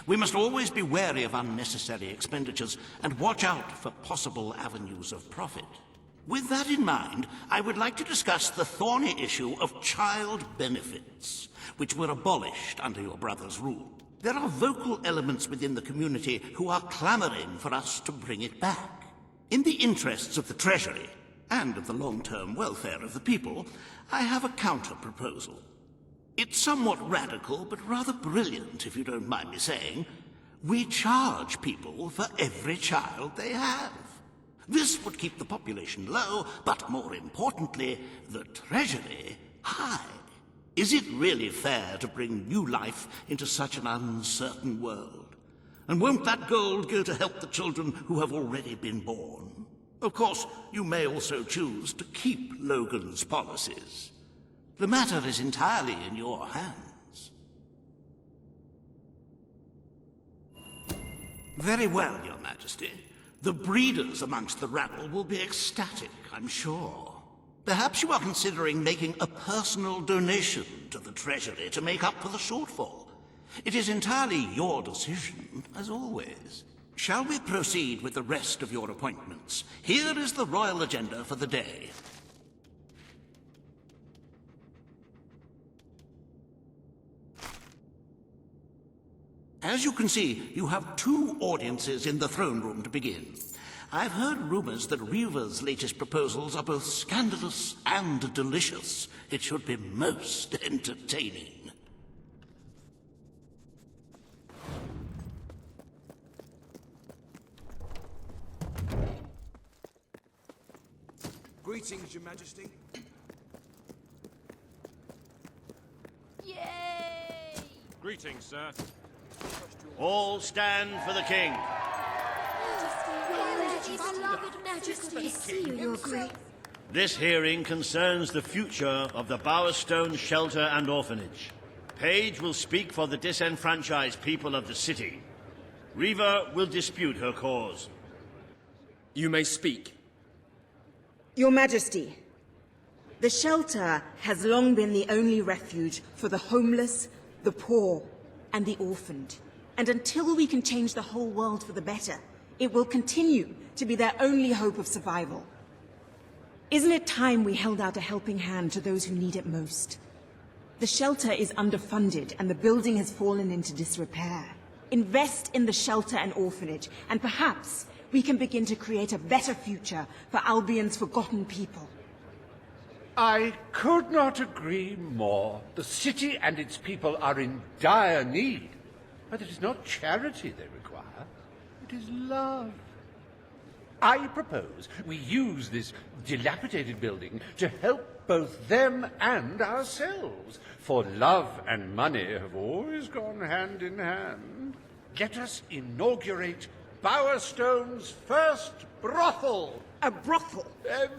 We must always be wary of unnecessary expenditures and watch out for possible avenues of profit. With that in mind, I would like to discuss the thorny issue of child benefits, which were abolished under your brother's rule. There are vocal elements within the community who are clamoring for us to bring it back. In the interests of the Treasury, and of the long-term welfare of the people, I have a counter-proposal. It's somewhat radical, but rather brilliant, if you don't mind me saying. We charge people for every child they have. This would keep the population low, but more importantly, the Treasury high. Is it really fair to bring new life into such an uncertain world? And won't that gold go to help the children who have already been born? Of course, you may also choose to keep Logan's policies. The matter is entirely in your hands. Very well, Your Majesty. The breeders amongst the rabble will be ecstatic, I'm sure. Perhaps you are considering making a personal donation to the Treasury to make up for the shortfall. It is entirely your decision, as always. Shall we proceed with the rest of your appointments? Here is the royal agenda for the day. As you can see, you have 2 audiences in the throne room to begin. I've heard rumors that Reva's latest proposals are both scandalous and delicious. It should be most entertaining. Greetings, Your Majesty. Yay! Greetings, sir. All stand for the king. Majesty, see you, Your Grace. This hearing concerns the future of the Bowerstone Shelter and Orphanage. Page will speak for the disenfranchised people of the city. Reva will dispute her cause. You may speak. Your Majesty, the shelter has long been the only refuge for the homeless, the poor, and the orphaned. And until we can change the whole world for the better, it will continue to be their only hope of survival. Isn't it time we held out a helping hand to those who need it most? The shelter is underfunded and the building has fallen into disrepair. Invest in the shelter and orphanage, and perhaps we can begin to create a better future for Albion's forgotten people. I could not agree more. The city and its people are in dire need. But it is not charity they require. It is love. I propose we use this dilapidated building to help both them and ourselves. For love and money have always gone hand in hand. Let us inaugurate Bowerstone's first brothel. A brothel?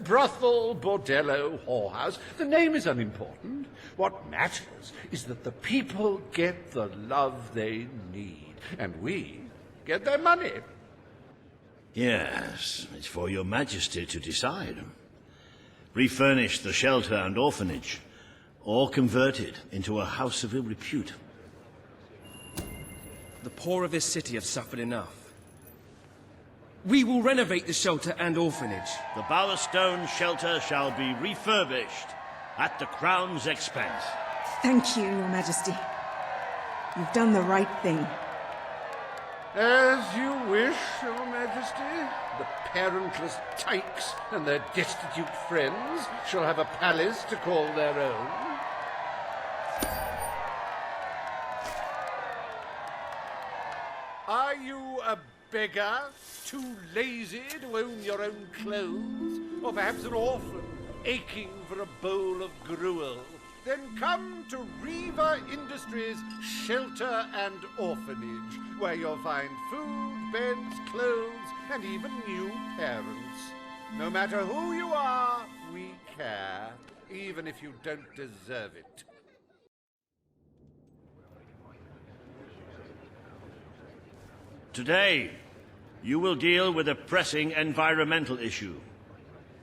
Brothel, bordello, whorehouse. The name is unimportant. What matters is that the people get the love they need, and we get their money. Yes, it's for your majesty to decide. Refurnish the shelter and orphanage, or convert it into a house of ill repute. The poor of this city have suffered enough. We will renovate the shelter and orphanage. The Bowerstone Shelter shall be refurbished at the Crown's expense. Thank you, Your Majesty. You've done the right thing. As you wish, Your Majesty. The parentless tykes and their destitute friends shall have a palace to call their own. Are you a beggar, too lazy to own your own clothes? Or perhaps an orphan, aching for a bowl of gruel? Then come to Reva Industries Shelter and Orphanage, where you'll find food, beds, clothes, and even new parents. No matter who you are, we care, even if you don't deserve it. Today, you will deal with a pressing environmental issue,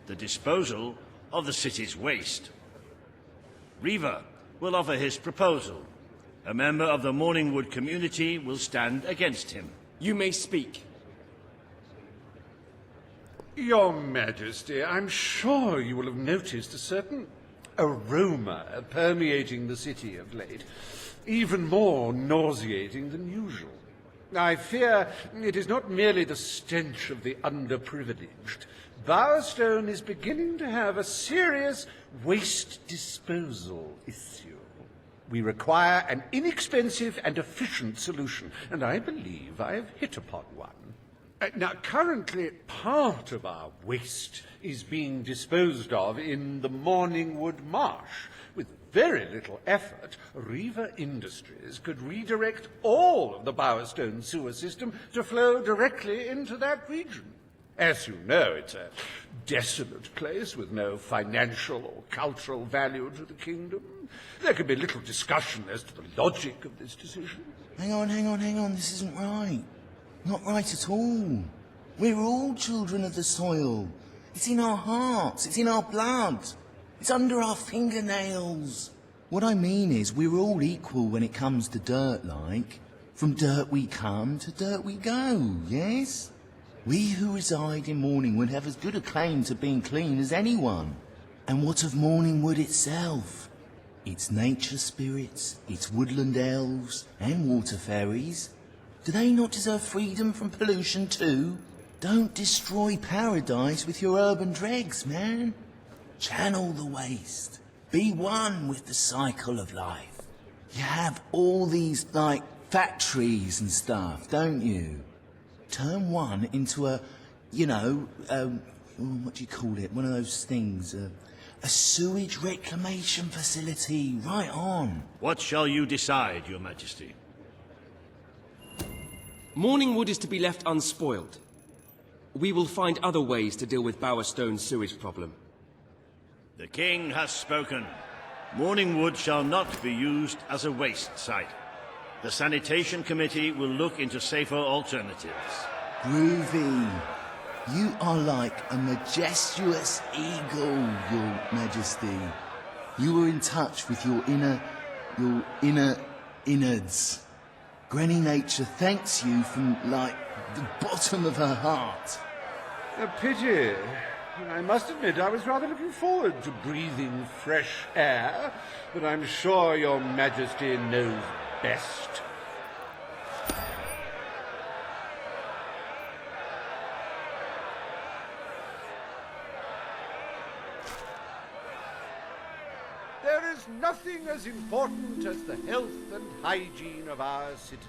the disposal of the city's waste. Reva will offer his proposal, A member of the Morningwood community will stand against him. You may speak. Your Majesty, I'm sure you will have noticed a certain aroma permeating the city of late, even more nauseating than usual. I fear it is not merely the stench of the underprivileged. Bowerstone is beginning to have a serious waste disposal issue. We require an inexpensive and efficient solution, and I believe I have hit upon one. Now, currently, part of our waste is being disposed of in the Morningwood Marsh. With very little effort, Reaver Industries could redirect all of the Bowerstone sewer system to flow directly into that region. As you know, it's a desolate place with no financial or cultural value to the kingdom. There can be little discussion as to the logic of this decision. Hang on, this isn't right. Not right at all. We're all children of the soil. It's in our hearts, it's in our blood. It's under our fingernails. What I mean is, we're all equal when it comes to dirt, like. From dirt we come to dirt we go, yes? We who reside in Morningwood have as good a claim to being clean as anyone. And what of Morningwood itself? Its nature spirits, its woodland elves, and water fairies. Do they not deserve freedom from pollution too? Don't destroy paradise with your urban dregs, man. Channel the waste. Be one with the cycle of life. You have all these, like, factories and stuff, don't you? Turn one into a, what do you call it? One of those things, a sewage reclamation facility. Right on. What shall you decide, Your Majesty? Morningwood is to be left unspoiled. We will find other ways to deal with Bowerstone's sewage problem. The king has spoken. Morningwood shall not be used as a waste site. The sanitation committee will look into safer alternatives. Groovy. You are like a majestuous eagle, Your Majesty. You are in touch with your inner innards. Granny Nature thanks you from, like, the bottom of her heart. A pity. I must admit I was rather looking forward to breathing fresh air, but I'm sure Your Majesty knows best. There is nothing as important as the health and hygiene of our citizens.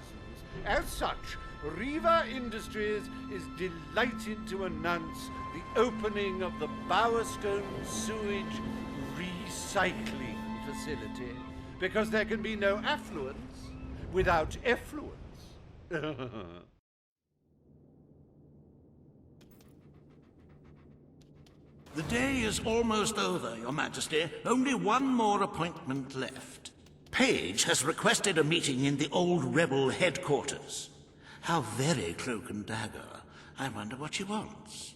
As such, Reaver Industries is delighted to announce the opening of the Bowerstone Sewage Recycling Facility, because there can be no affluence without effluence. The day is almost over, Your Majesty. Only one more appointment left. Page has requested a meeting in the old rebel headquarters. How very cloak and dagger. I wonder what she wants.